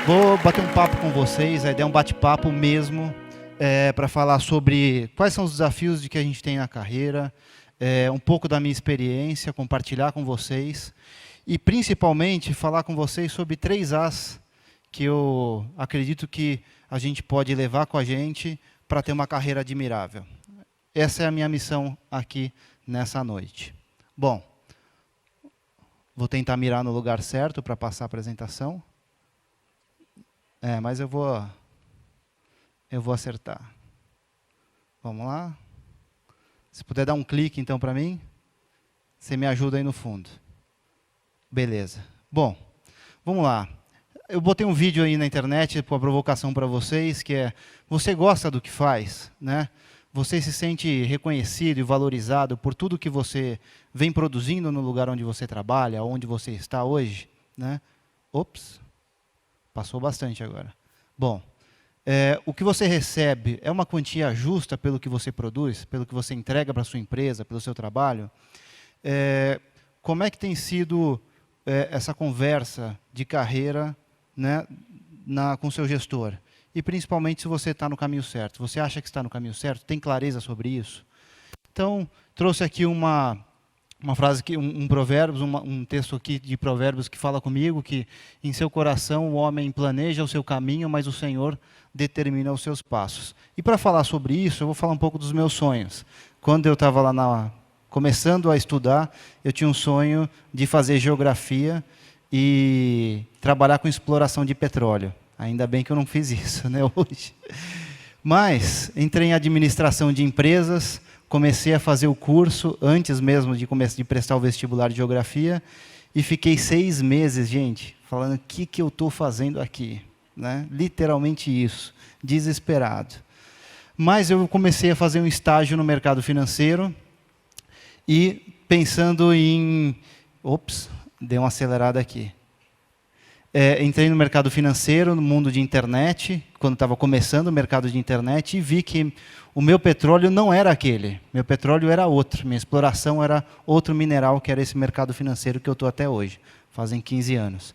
Vou bater um papo com vocês, a ideia é um bate-papo mesmo, para falar sobre quais são os desafios de que a gente tem na carreira, um pouco da minha experiência, compartilhar com vocês, e principalmente falar com vocês sobre 3 As que eu acredito que a gente pode levar com a gente para ter uma carreira admirável. Essa é a minha missão aqui nessa noite. Bom, vou tentar mirar no lugar certo para passar a apresentação. Mas eu vou acertar. Vamos lá. Se puder dar um clique, então, para mim, você me ajuda aí no fundo. Beleza. Bom, vamos lá. Eu botei um vídeo aí na internet com a provocação para vocês, que é: você gosta do que faz, né? Você se sente reconhecido e valorizado por tudo que você vem produzindo no lugar onde você trabalha, onde você está hoje, né? Ops. Passou bastante agora. Bom, o que você recebe é uma quantia justa pelo que você produz, pelo que você entrega para a sua empresa, pelo seu trabalho? Como é que tem sido essa conversa de carreira, né, com o seu gestor? E principalmente se você está no caminho certo. Você acha que está no caminho certo? Tem clareza sobre isso? Então, trouxe aqui uma frase, um texto aqui de Provérbios que fala comigo que em seu coração o homem planeja o seu caminho, mas o Senhor determina os seus passos. E para falar sobre isso, eu vou falar um pouco dos meus sonhos. Quando eu estava lá começando a estudar, eu tinha um sonho de fazer geografia e trabalhar com exploração de petróleo. Ainda bem que eu não fiz isso, né, hoje. Mas entrei em administração de empresas, comecei a fazer o curso, antes mesmo de prestar o vestibular de geografia, e fiquei 6 meses, gente, falando: o que eu estou fazendo aqui? Né? Literalmente isso, desesperado. Mas eu comecei a fazer um estágio no mercado financeiro, e pensando em... Ops, dei uma acelerada aqui. Entrei no mercado financeiro, no mundo de internet, quando estava começando o mercado de internet, e vi que o meu petróleo não era aquele. Meu petróleo era outro. Minha exploração era outro mineral, que era esse mercado financeiro que eu estou até hoje. Fazem 15 anos.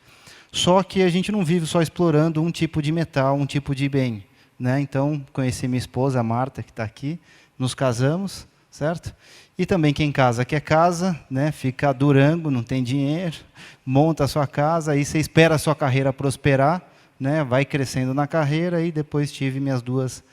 Só que a gente não vive só explorando um tipo de metal, um tipo de bem, né? Então, conheci minha esposa, a Marta, que está aqui. Nos casamos, certo? E também quem casa quer casa, né? Fica durango, não tem dinheiro, monta a sua casa, aí você espera a sua carreira prosperar, né? Vai crescendo na carreira, e depois tive minhas 2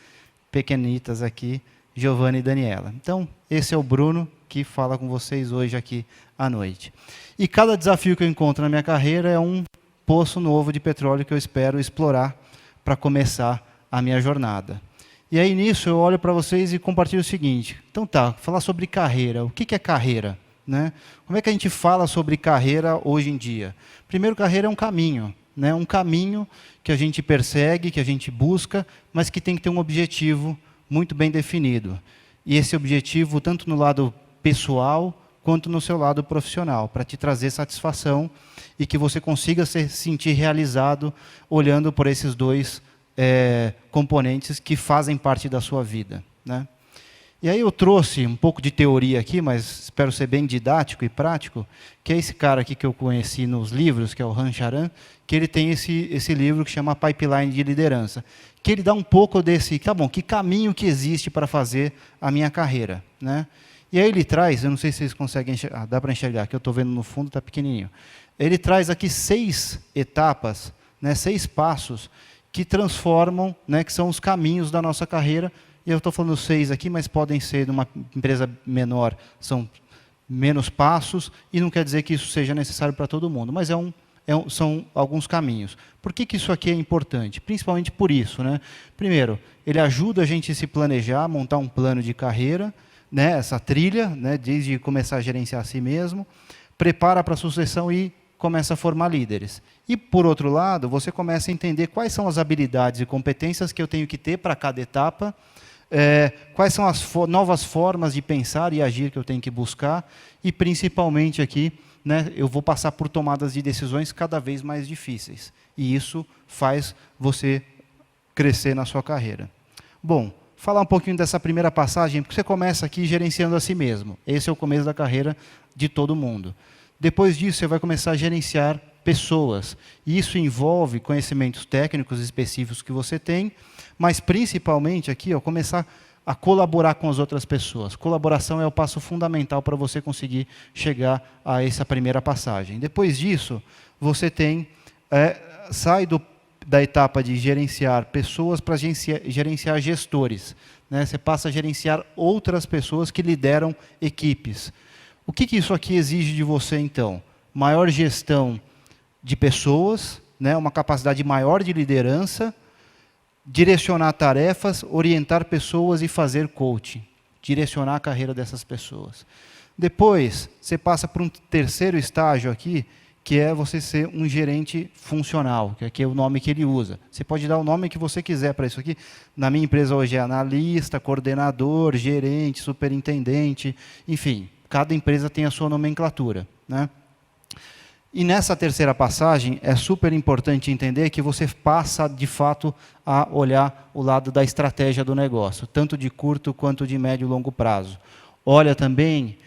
pequenitas aqui, Giovana e Daniela. Então, esse é o Bruno, que fala com vocês hoje aqui à noite. E cada desafio que eu encontro na minha carreira é um poço novo de petróleo que eu espero explorar para começar a minha jornada. E aí, nisso, eu olho para vocês e compartilho o seguinte. Então tá, falar sobre carreira. O que é carreira? Né? Como é que a gente fala sobre carreira hoje em dia? Primeiro, carreira é um caminho. Né? Um caminho que a gente persegue, que a gente busca, mas que tem que ter um objetivo muito bem definido. E esse objetivo, tanto no lado pessoal, quanto no seu lado profissional, para te trazer satisfação e que você consiga se sentir realizado olhando por esses 2 componentes que fazem parte da sua vida. Né? E aí eu trouxe um pouco de teoria aqui, mas espero ser bem didático e prático, que é esse cara aqui que eu conheci nos livros, que é o Han Charan, que ele tem esse livro que chama Pipeline de Liderança, que ele dá um pouco desse, tá bom, que caminho que existe para fazer a minha carreira. Né? E aí ele traz, eu não sei se vocês conseguem enxergar, dá para enxergar, que eu estou vendo no fundo, está pequenininho. Ele traz aqui 6 etapas, né, 6 passos, que transformam, né, que são os caminhos da nossa carreira. E eu estou falando 6 aqui, mas podem ser, numa empresa menor, são menos passos, e não quer dizer que isso seja necessário para todo mundo, mas são alguns caminhos. Por que isso aqui é importante? Principalmente por isso. Né? Primeiro, ele ajuda a gente a se planejar, montar um plano de carreira, né, essa trilha, né, desde começar a gerenciar a si mesmo, prepara para a sucessão e começa a formar líderes. E, por outro lado, você começa a entender quais são as habilidades e competências que eu tenho que ter para cada etapa, quais são as novas formas de pensar e agir que eu tenho que buscar, e, principalmente aqui, né, eu vou passar por tomadas de decisões cada vez mais difíceis. E isso faz você crescer na sua carreira. Bom, falar um pouquinho dessa primeira passagem, porque você começa aqui gerenciando a si mesmo. Esse é o começo da carreira de todo mundo. Depois disso, você vai começar a gerenciar pessoas. E isso envolve conhecimentos técnicos específicos que você tem, mas principalmente aqui, ó, começar a colaborar com as outras pessoas. Colaboração é o passo fundamental para você conseguir chegar a essa primeira passagem. Depois disso, você sai da etapa de gerenciar pessoas para gerenciar gestores. Né? Você passa a gerenciar outras pessoas que lideram equipes. O que isso aqui exige de você, então? Maior gestão de pessoas, né? Uma capacidade maior de liderança, direcionar tarefas, orientar pessoas e fazer coaching. Direcionar a carreira dessas pessoas. Depois, você passa para um terceiro estágio aqui, que é você ser um gerente funcional, que aqui é o nome que ele usa. Você pode dar o nome que você quiser para isso aqui. Na minha empresa hoje é analista, coordenador, gerente, superintendente, enfim, cada empresa tem a sua nomenclatura, né? E nessa terceira passagem, é super importante entender que você passa, de fato, a olhar o lado da estratégia do negócio, tanto de curto quanto de médio e longo prazo. Olha também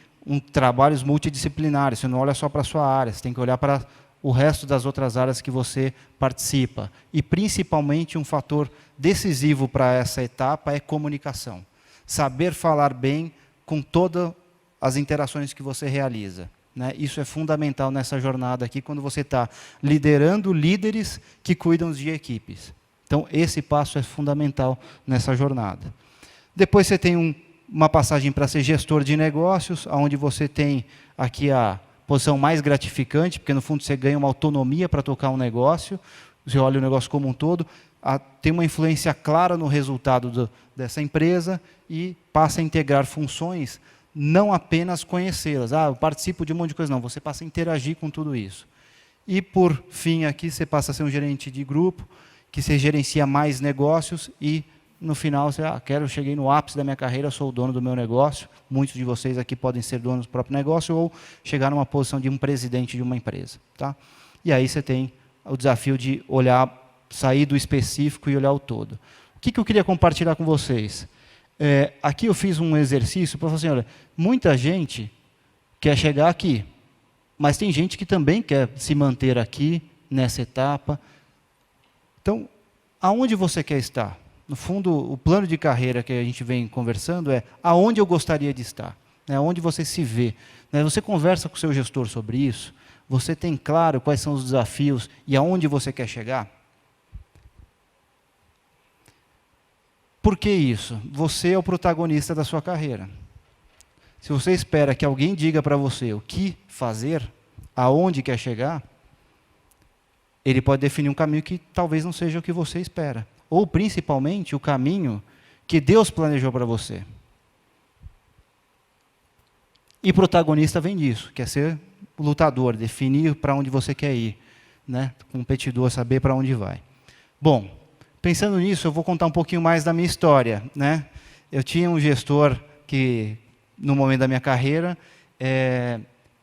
trabalhos multidisciplinares, você não olha só para a sua área, você tem que olhar para o resto das outras áreas que você participa. E, principalmente, um fator decisivo para essa etapa é comunicação. Saber falar bem com todas as interações que você realiza. Né? Isso é fundamental nessa jornada aqui, quando você está liderando líderes que cuidam de equipes. Então, esse passo é fundamental nessa jornada. Depois você tem uma passagem para ser gestor de negócios, onde você tem aqui a posição mais gratificante, porque, no fundo, você ganha uma autonomia para tocar um negócio, você olha o negócio como um todo, tem uma influência clara no resultado dessa empresa e passa a integrar funções, não apenas conhecê-las. Eu participo de um monte de coisa. Não, você passa a interagir com tudo isso. E, por fim, aqui você passa a ser um gerente de grupo, que você gerencia mais negócios e, no final, você, cheguei no ápice da minha carreira, sou o dono do meu negócio. Muitos de vocês aqui podem ser donos do próprio negócio ou chegar numa posição de um presidente de uma empresa. Tá? E aí você tem o desafio de sair do específico e olhar o todo. O que eu queria compartilhar com vocês? Aqui eu fiz um exercício para falar assim, olha, muita gente quer chegar aqui, mas tem gente que também quer se manter aqui, nessa etapa. Então, aonde você quer estar? No fundo, o plano de carreira que a gente vem conversando é aonde eu gostaria de estar, né? Onde você se vê. Né? Você conversa com o seu gestor sobre isso? Você tem claro quais são os desafios e aonde você quer chegar? Por que isso? Você é o protagonista da sua carreira. Se você espera que alguém diga para você o que fazer, aonde quer chegar, ele pode definir um caminho que talvez não seja o que você espera. Ou, principalmente, o caminho que Deus planejou para você. E protagonista vem disso, quer ser o lutador, definir para onde você quer ir. Né? Competidor, saber para onde vai. Bom, pensando nisso, eu vou contar um pouquinho mais da minha história. Né? Eu tinha um gestor que, no momento da minha carreira,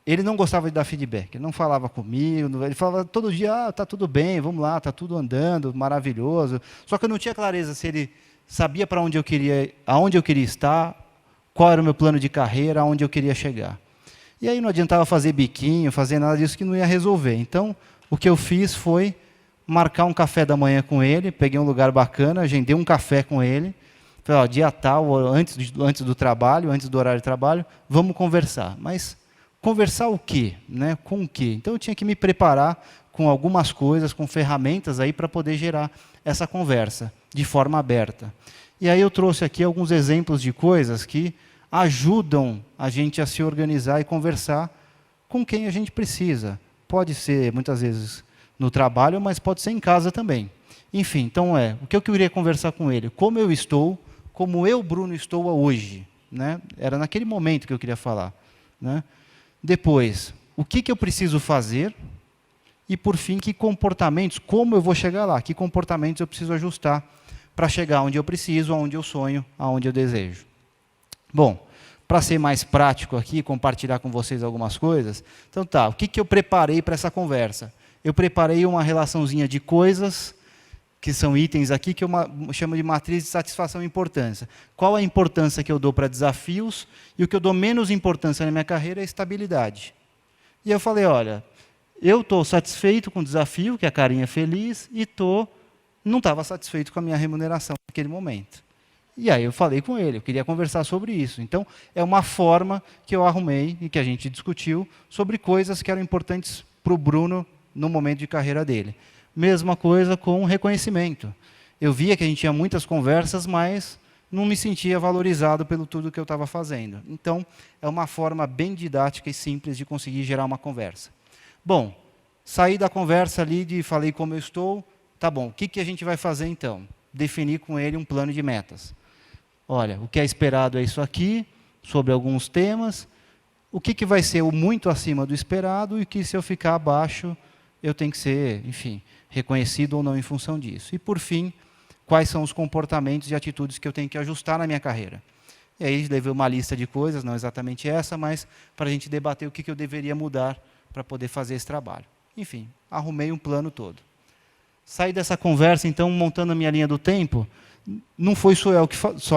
ele não gostava de dar feedback, ele não falava comigo, ele falava todo dia, está tudo bem, vamos lá, está tudo andando, maravilhoso. Só que eu não tinha clareza se ele sabia para onde eu queria, aonde eu queria estar, qual era o meu plano de carreira, aonde eu queria chegar. E aí não adiantava fazer biquinho, fazer nada disso que não ia resolver. Então, o que eu fiz foi marcar um café da manhã com ele, peguei um lugar bacana, agendei um café com ele, falei, dia tal, antes do trabalho, antes do horário de trabalho, vamos conversar. Mas conversar o quê? Né? Com o quê? Então, eu tinha que me preparar com algumas coisas, com ferramentas aí para poder gerar essa conversa de forma aberta. E aí eu trouxe aqui alguns exemplos de coisas que ajudam a gente a se organizar e conversar com quem a gente precisa. Pode ser, muitas vezes, no trabalho, mas pode ser em casa também. Enfim, então o que eu queria conversar com ele? Como eu estou, como eu, Bruno, estou hoje. Né? Era naquele momento que eu queria falar. Né? Depois, o que eu preciso fazer? E, por fim, que comportamentos, como eu vou chegar lá? Que comportamentos eu preciso ajustar para chegar onde eu preciso, aonde eu sonho, aonde eu desejo? Bom, para ser mais prático aqui, compartilhar com vocês algumas coisas, então o que eu preparei para essa conversa? Eu preparei uma relaçãozinha de coisas, que são itens aqui, que eu chamo de matriz de satisfação e importância. Qual a importância que eu dou para desafios, e o que eu dou menos importância na minha carreira é estabilidade. E eu falei, olha, eu estou satisfeito com o desafio, que é a carinha feliz, e não estava satisfeito com a minha remuneração naquele momento. E aí eu falei com ele, eu queria conversar sobre isso. Então, é uma forma que eu arrumei e que a gente discutiu sobre coisas que eram importantes para o Bruno no momento de carreira dele. Mesma coisa com reconhecimento. Eu via que a gente tinha muitas conversas, mas não me sentia valorizado pelo tudo que eu estava fazendo. Então, é uma forma bem didática e simples de conseguir gerar uma conversa. Bom, saí da conversa ali, falei como eu estou, tá bom, o que a gente vai fazer então? Definir com ele um plano de metas. Olha, o que é esperado é isso aqui, sobre alguns temas, o que vai ser o muito acima do esperado e que se eu ficar abaixo, eu tenho que ser, enfim, reconhecido ou não em função disso. E, por fim, quais são os comportamentos e atitudes que eu tenho que ajustar na minha carreira. E aí levei uma lista de coisas, não exatamente essa, mas para a gente debater o que eu deveria mudar para poder fazer esse trabalho. Enfim, arrumei um plano todo. Saí dessa conversa, então, montando a minha linha do tempo, não foi só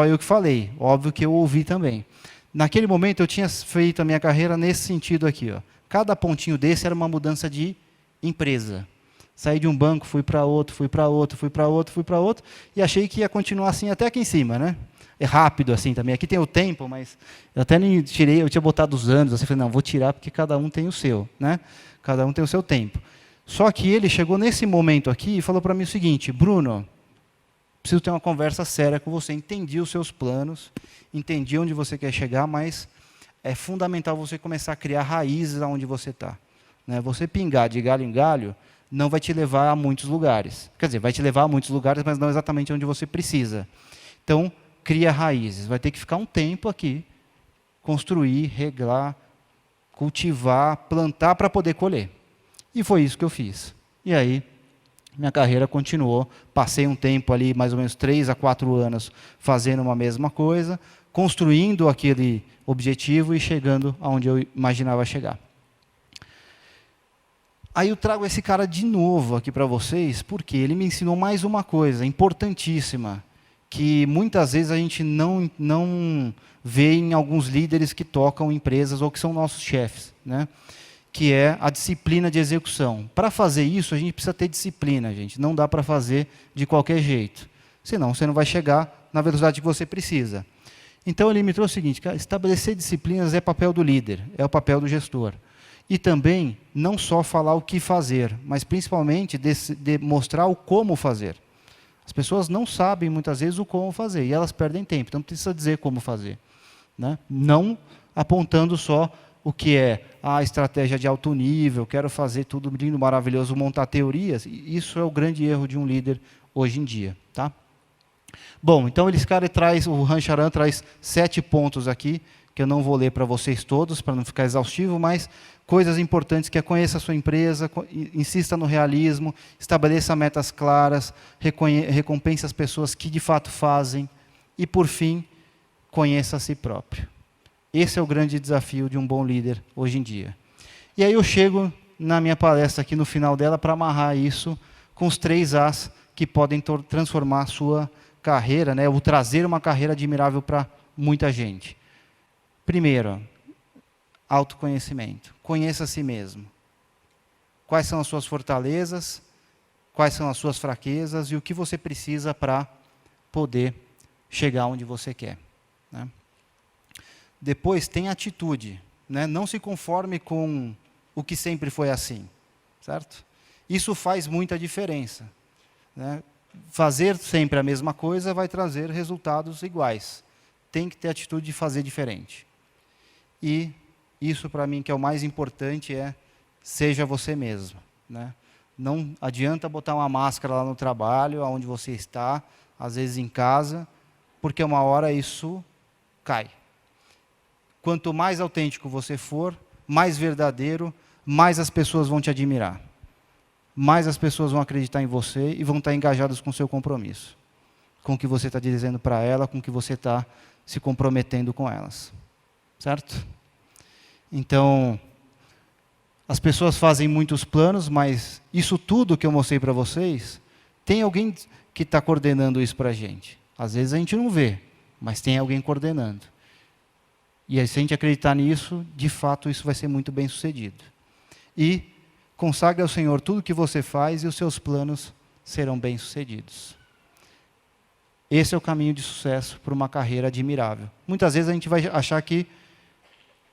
eu que falei, óbvio que eu ouvi também. Naquele momento, eu tinha feito a minha carreira nesse sentido aqui. Ó. Cada pontinho desse era uma mudança de empresa. Saí de um banco, fui para outro, fui para outro, fui para outro, fui para outro, e achei que ia continuar assim até aqui em cima, né? É rápido assim também. Aqui tem o tempo, mas eu até nem tirei, eu tinha botado os anos, assim, falei, não, vou tirar porque cada um tem o seu, né? Cada um tem o seu tempo. Só que ele chegou nesse momento aqui e falou para mim o seguinte: Bruno, preciso ter uma conversa séria com você. Entendi os seus planos, entendi onde você quer chegar, mas é fundamental você começar a criar raízes aonde você está. Né? Você pingar de galho em galho não vai te levar a muitos lugares. Quer dizer, vai te levar a muitos lugares, mas não exatamente onde você precisa. Então, cria raízes. Vai ter que ficar um tempo aqui, construir, regar, cultivar, plantar para poder colher. E foi isso que eu fiz. E aí, minha carreira continuou. Passei um tempo ali, mais ou menos 3 a 4 anos, fazendo uma mesma coisa, construindo aquele objetivo e chegando aonde eu imaginava chegar. Aí eu trago esse cara de novo aqui para vocês, porque ele me ensinou mais uma coisa importantíssima, que muitas vezes a gente não vê em alguns líderes que tocam empresas ou que são nossos chefes, né? Que é a disciplina de execução. Para fazer isso, a gente precisa ter disciplina, gente. Não dá para fazer de qualquer jeito. Senão, você não vai chegar na velocidade que você precisa. Então, ele me trouxe o seguinte: estabelecer disciplinas é papel do líder, é o papel do gestor. E também, não só falar o que fazer, mas principalmente de mostrar o como fazer. As pessoas não sabem, muitas vezes, o como fazer, e elas perdem tempo. Então, precisa dizer como fazer. Né? Não apontando só o que é a estratégia de alto nível, quero fazer tudo lindo, maravilhoso, montar teorias. Isso é o grande erro de um líder hoje em dia. Tá? Bom, então o Rancharan traz 7 pontos aqui, que eu não vou ler para vocês todos, para não ficar exaustivo, mas coisas importantes, que é conheça a sua empresa, insista no realismo, estabeleça metas claras, recompense as pessoas que de fato fazem, e, por fim, conheça a si próprio. Esse é o grande desafio de um bom líder hoje em dia. E aí eu chego na minha palestra aqui no final dela para amarrar isso com os 3 As que podem transformar a sua carreira, né, ou trazer uma carreira admirável para muita gente. Primeiro, autoconhecimento. Conheça a si mesmo. Quais são as suas fortalezas, quais são as suas fraquezas e o que você precisa para poder chegar onde você quer. Né? Depois, tem atitude. Né? Não se conforme com o que sempre foi assim. Certo? Isso faz muita diferença. Né? Fazer sempre a mesma coisa vai trazer resultados iguais. Tem que ter atitude de fazer diferente. E isso, para mim, que é o mais importante, seja você mesmo. Né? Não adianta botar uma máscara lá no trabalho, onde você está, às vezes em casa, porque uma hora isso cai. Quanto mais autêntico você for, mais verdadeiro, mais as pessoas vão te admirar. Mais as pessoas vão acreditar em você e vão estar engajadas com o seu compromisso. Com o que você está dizendo para ela, com o que você está se comprometendo com elas. Certo? Então, as pessoas fazem muitos planos, mas isso tudo que eu mostrei para vocês, tem alguém que está coordenando isso para a gente. Às vezes a gente não vê, mas tem alguém coordenando. E aí, se a gente acreditar nisso, de fato, isso vai ser muito bem sucedido. E consagre ao Senhor tudo o que você faz e os seus planos serão bem-sucedidos. Esse é o caminho de sucesso para uma carreira admirável. Muitas vezes a gente vai achar que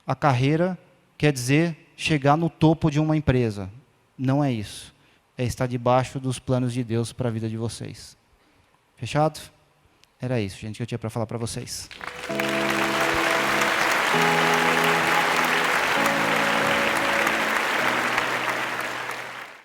a carreira quer dizer chegar no topo de uma empresa. Não é isso. É estar debaixo dos planos de Deus para a vida de vocês. Fechado? Era isso, gente, que eu tinha para falar para vocês.